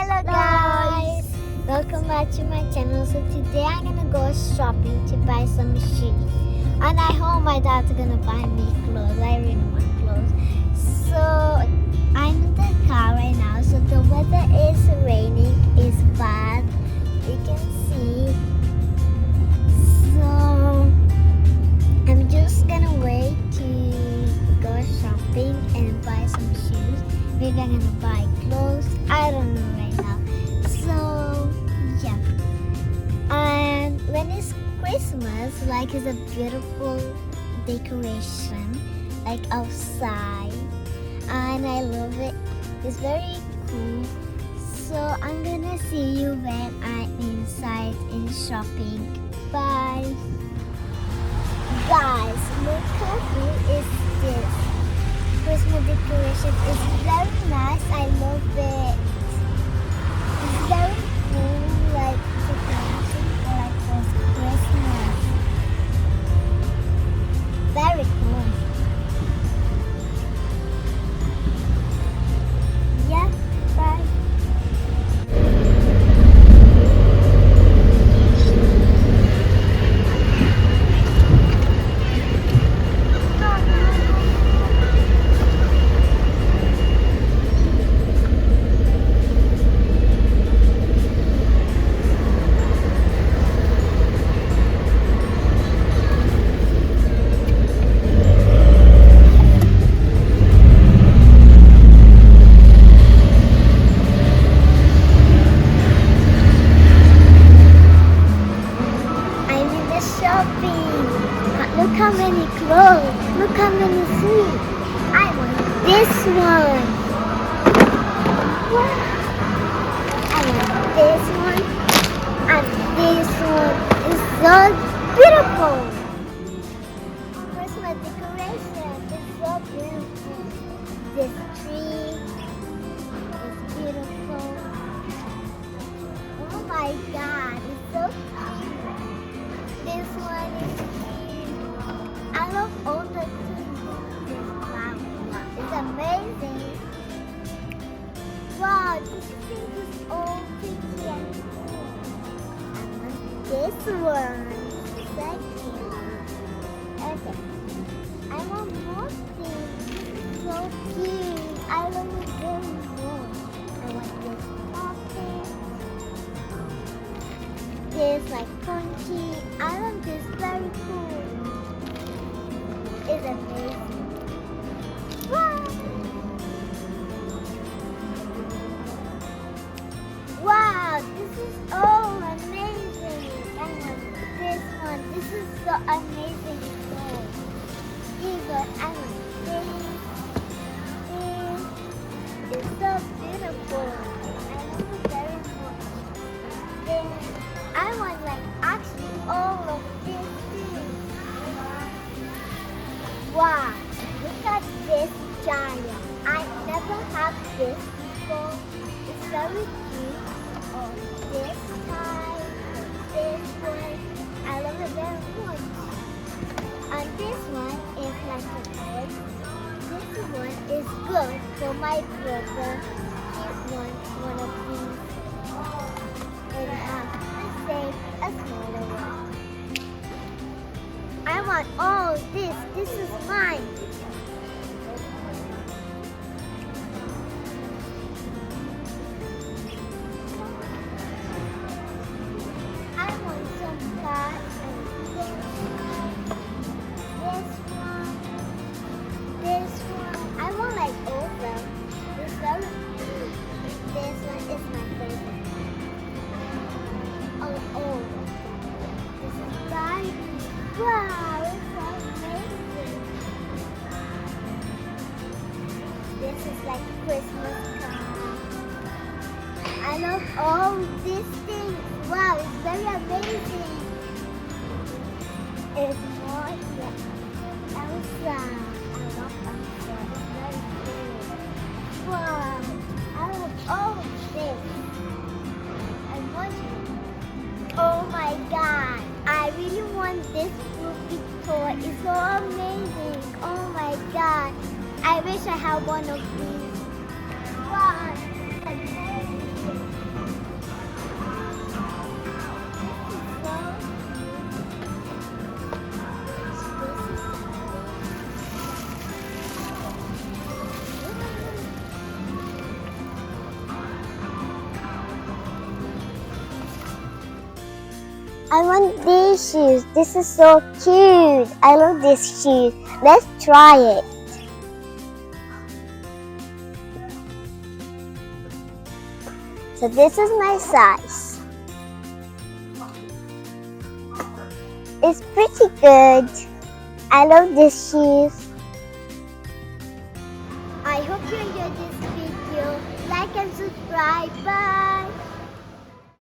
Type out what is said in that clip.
Hello guys! Welcome back to my channel. So today I'm gonna go shopping to buy some shoes. And I hope my dad's gonna buy me clothes. I really want clothes. So I'm in the car right now. So the weather is raining, it's bad. You can see. So I'm just gonna wait to go shopping and buy some shoes. Maybe I'm gonna buy clothes. I don't know right now. So yeah. And when it's Christmas, like it's a beautiful decoration, like outside. And I love it. It's very cool. So I'm gonna see you when I'm inside in shopping. Bye. Guys, look how cool is this. Christmas decoration is very nice. I love it. It's very cool, like decoration for like this Christmas. Very cool. Yeah, bye. Shopping. Look how many clothes. Look how many sweets. I want this one. Wow. I want this one. And this one is so beautiful. Christmas decoration is so beautiful. This tree is beautiful. Oh my God, it's so cute. This one is cute. I love all the trees. This flower is amazing. Wow, this thing is all pretty and cool. I want this one. Thank you. Okay. I want more things. So cute. I love it very much. I want this pocket. This like punchy. I love this, very cool. It's amazing. Wow! Wow, this is all amazing. I want this one. This is so amazing. I want this. This is so beautiful. I love it very much. This. I want like actually all of this too. Wow, look at this giant. I never had this before. It's very cute. Oh, this type, this one. I love it very much. And this one is like a bird. This one is good for my brother. He wants one of these. And a smaller one. I want all this. This is mine. I want some cards and this one. I want like all of them. This one is my favorite. Oh, this is right. Wow, it's so amazing. This is like Christmas card. I love all these things. Wow, it's very amazing. It's more, yeah. Elsa. I love Elsa. It's very cool. Wow, I love all this. I want Oh my God, I really want this Ruby toy. It's so amazing. Oh my God, I wish I had one of these. Wow, amazing. I want these shoes. This is so cute. I love these shoes. Let's try it. So this is my size. It's pretty good. I love these shoes. I hope you enjoyed this video. Like and subscribe. Bye.